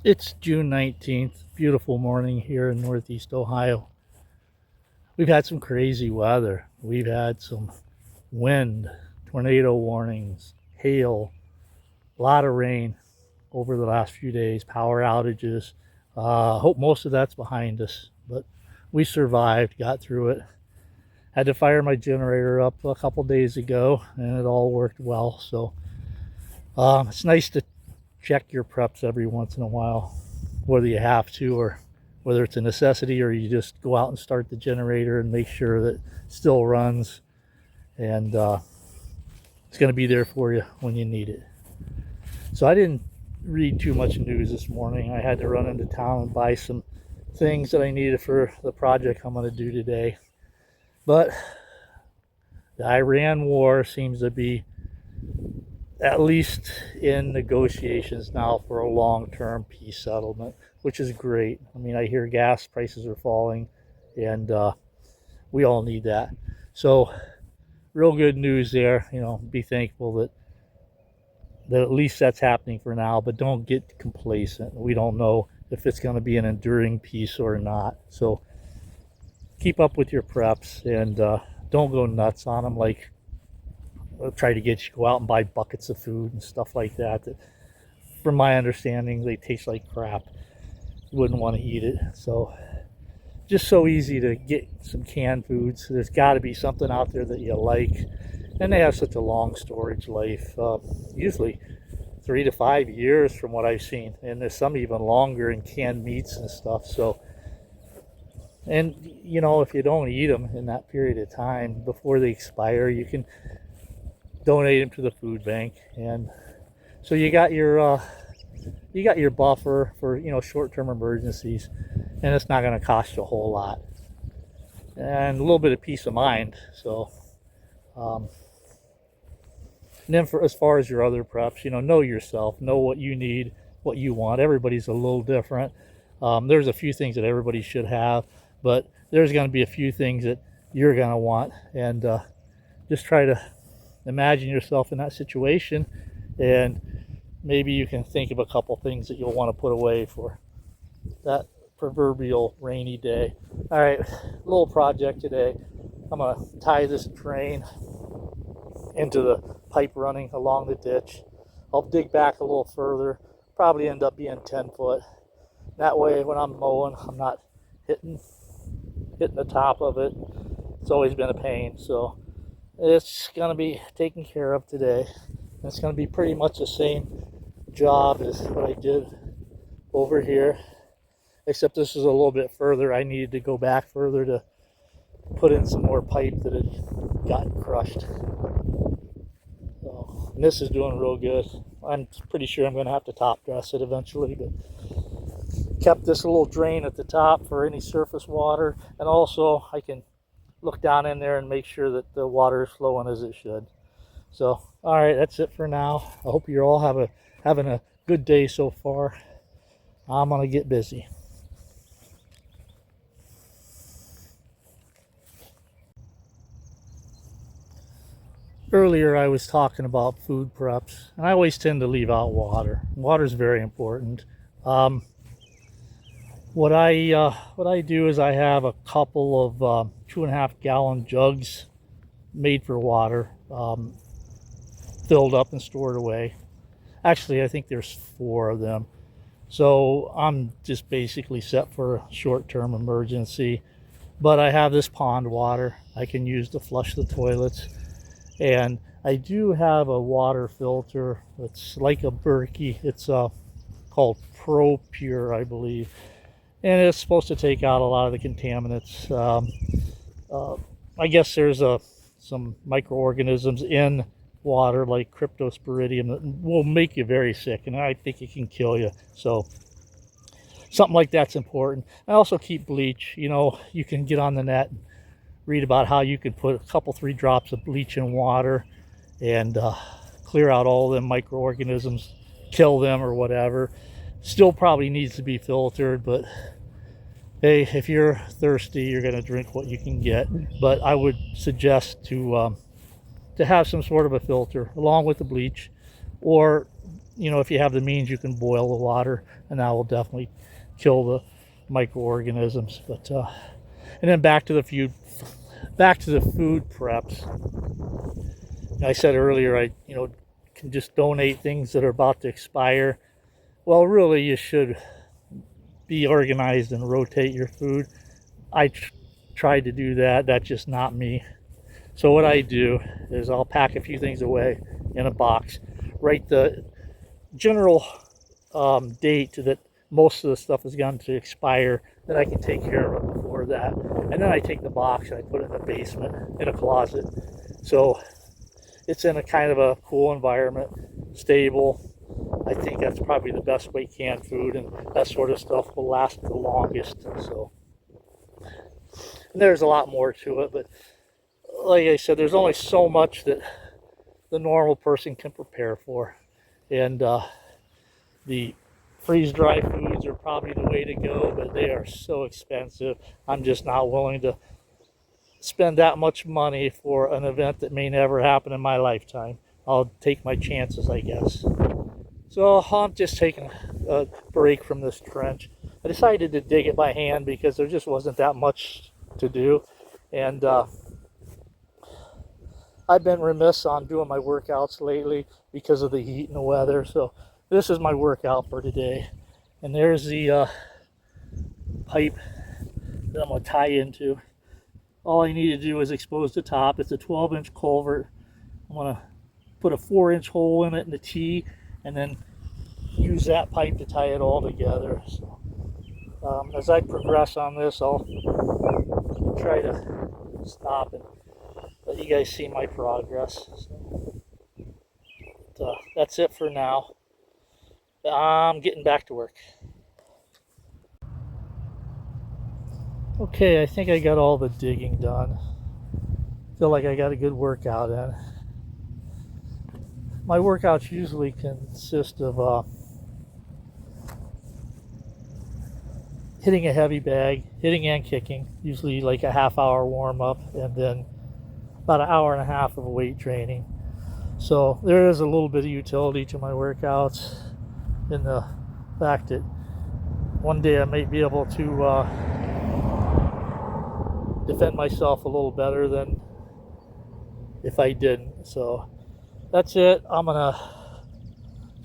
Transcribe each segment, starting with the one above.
It's June 19th, beautiful morning here in Northeast Ohio. We've had some crazy weather. We've had some wind, tornado warnings, hail, a lot of rain over the last few days, power outages. Hope most of that's behind us, but we survived, got through it. Had to fire my generator up a couple days ago, and it all worked well. So it's nice to check your preps every once in a while, whether you have to or whether it's a necessity, or you just go out and start the generator and make sure that it still runs and it's going to be there for you when you need it. So I didn't read too much news this morning. I had to run into town and buy some things that I needed for the project I'm going to do today. But the Iran war seems to be at least in negotiations now for a long-term peace settlement, which is great. I mean, I hear gas prices are falling, and we all need that. So, real good news there. Be thankful that at least that's happening for now, but don't get complacent. We don't know if it's going to be an enduring peace or not. So, keep up with your preps and don't go nuts on them. Like, try to get you to go out and buy buckets of food and stuff like that. That, from my understanding, they taste like crap. You wouldn't want to eat it. So, just so easy to get some canned foods. There's got to be something out there that you like, and they have such a long storage life. Usually 3 to 5 years from what I've seen, and there's some even longer in canned meats and stuff. So, and if you don't eat them in that period of time before they expire, you can donate them to the food bank. And so you got your buffer for short-term emergencies, and it's not going to cost you a whole lot, and a little bit of peace of mind. So and then, for as far as your other preps, know yourself, know what you need, what you want. Everybody's a little different. There's a few things that everybody should have, but there's going to be a few things that you're going to want. And just try to imagine yourself in that situation, and maybe you can think of a couple things that you'll want to put away for that proverbial rainy day. All right, little project today. I'm going to tie this drain into the pipe running along the ditch. I'll dig back a little further, probably end up being 10 foot. That way, when I'm mowing, I'm not hitting the top of it. It's always been a pain. So it's going to be taken care of today. It's going to be pretty much the same job as what I did over here, except this is a little bit further. I needed to go back further to put in some more pipe that had gotten crushed. So, and this is doing real good. I'm pretty sure I'm going to have to top dress it eventually, but kept this little drain at the top for any surface water, and also I can look down in there and make sure that the water is flowing as it should. So, all right, that's it for now. I hope you're all having a good day so far. I'm gonna get busy. Earlier I was talking about food preps, and I always tend to leave out water. Water is very important. Um, what I do is I have a couple of 2.5 gallon jugs made for water, filled up and stored away. Actually, I think there's 4 of them. So I'm just basically set for a short-term emergency. But I have this pond water I can use to flush the toilets. And I do have a water filter. It's like a Berkey. It's called Pro Pure, I believe. And it's supposed to take out a lot of the contaminants. Uh, I guess there's some microorganisms in water like cryptosporidium that will make you very sick, and I think it can kill you. So something like that's important. I also keep bleach. You can get on the net and read about how you could put a couple 3 drops of bleach in water and clear out all them microorganisms, kill them or whatever. Still probably needs to be filtered, but hey, if you're thirsty, you're going to drink what you can get. But I would suggest to have some sort of a filter along with the bleach, or you know, if you have the means, you can boil the water, and that will definitely kill the microorganisms. But and then back to the food preps. I said earlier, I can just donate things that are about to expire. Well, really, you should be organized and rotate your food. I tried to do that. That's just not me. So what I do is I'll pack a few things away in a box, write the general date that most of the stuff is going to expire, that I can take care of it before that. And then I take the box and I put it in the basement in a closet. So it's in a kind of a cool environment, stable. I think that's probably the best way canned food and that sort of stuff will last the longest. So and there's a lot more to it, but like I said, there's only so much that the normal person can prepare for. And the freeze-dry foods are probably the way to go, but they are so expensive. I'm just not willing to spend that much money for an event that may never happen in my lifetime. I'll take my chances, I guess. So I'm just taking a break from this trench. I decided to dig it by hand because there just wasn't that much to do. And I've been remiss on doing my workouts lately because of the heat and the weather. So this is my workout for today. And there's the pipe that I'm going to tie into. All I need to do is expose the top. It's a 12-inch culvert. I'm going to put a 4-inch hole in it in the T and then use that pipe to tie it all together. So as I progress on this, I'll try to stop and let you guys see my progress. So, that's it for now. I'm getting back to work. Okay, I think I got all the digging done. Feel like I got a good workout in. My workouts usually consist of hitting a heavy bag, hitting and kicking, usually like a half-hour warm-up, and then about an hour and a half of weight training. So there is a little bit of utility to my workouts in the fact that one day I might be able to defend myself a little better than if I didn't. So that's it. I'm gonna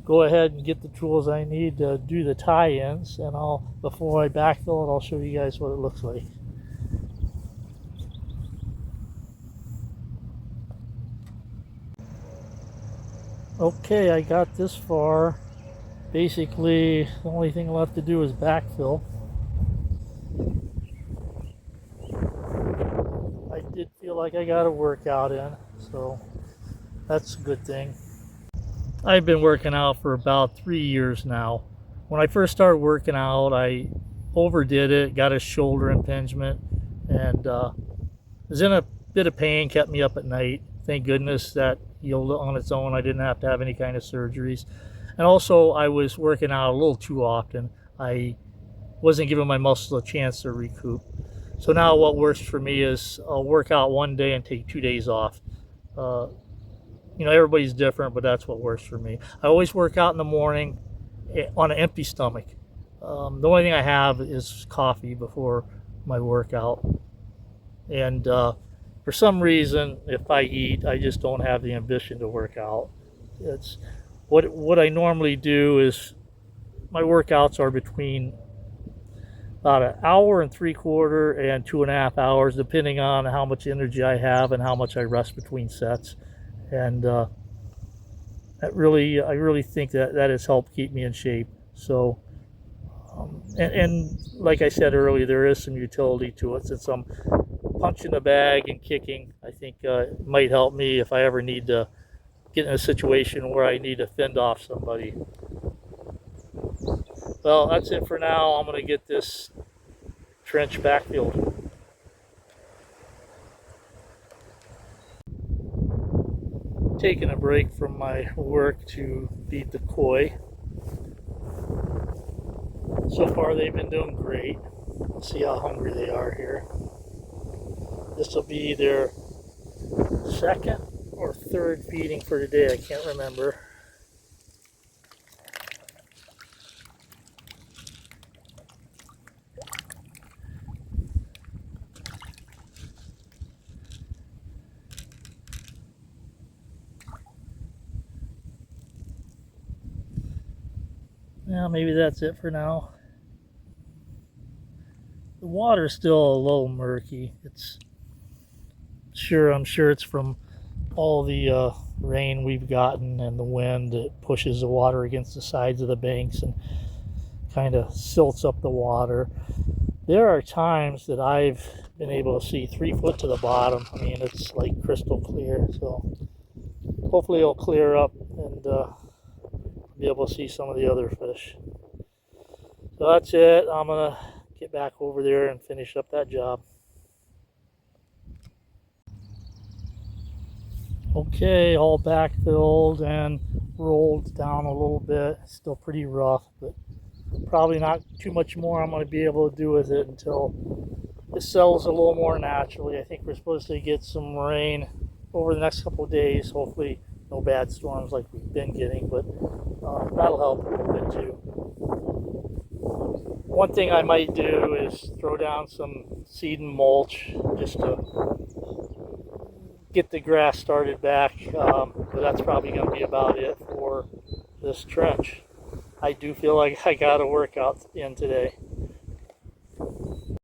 go ahead and get the tools I need to do the tie-ins, and before I backfill it, I'll show you guys what it looks like. Okay, I got this far. Basically, the only thing left to do is backfill. I did feel like I got a workout in, so that's a good thing. I've been working out for about 3 years now. When I first started working out, I overdid it, got a shoulder impingement, and was in a bit of pain, kept me up at night. Thank goodness that healed on its own. I didn't have to have any kind of surgeries. And also, I was working out a little too often. I wasn't giving my muscles a chance to recoup. So now what works for me is I'll work out one day and take 2 days off. Everybody's different, but that's what works for me. I always work out in the morning on an empty stomach. The only thing I have is coffee before my workout. And for some reason, if I eat, I just don't have the ambition to work out. It's what I normally do is my workouts are between about an hour and 3/4 and 2.5 hours, depending on how much energy I have and how much I rest between sets. And I really think that has helped keep me in shape. So, and like I said earlier, there is some utility to it. Since I'm punching the bag and kicking, I think it might help me if I ever need to get in a situation where I need to fend off somebody. Well, that's it for now. I'm going to get this trench backfilled. Taking a break from my work to feed the koi. So far they've been doing great. Let's see how hungry they are here. This will be their second or third feeding for today, I can't remember. Yeah, maybe that's it for now. The water's still a little murky. I'm sure it's from all the rain we've gotten and the wind that pushes the water against the sides of the banks and kind of silts up the water. There are times that I've been able to see 3 foot to the bottom. I mean, it's like crystal clear. So hopefully it'll clear up and be able to see some of the other fish. So that's it. I'm gonna get back over there and finish up that job. Okay, all backfilled and rolled down a little bit. Still pretty rough, but probably not too much more I'm going to be able to do with it until it settles a little more naturally. I think we're supposed to get some rain over the next couple of days. Hopefully no bad storms like we've been getting, but that'll help a little bit too. One thing I might do is throw down some seed and mulch just to get the grass started back, but that's probably going to be about it for this trench. I do feel like I got a workout in today.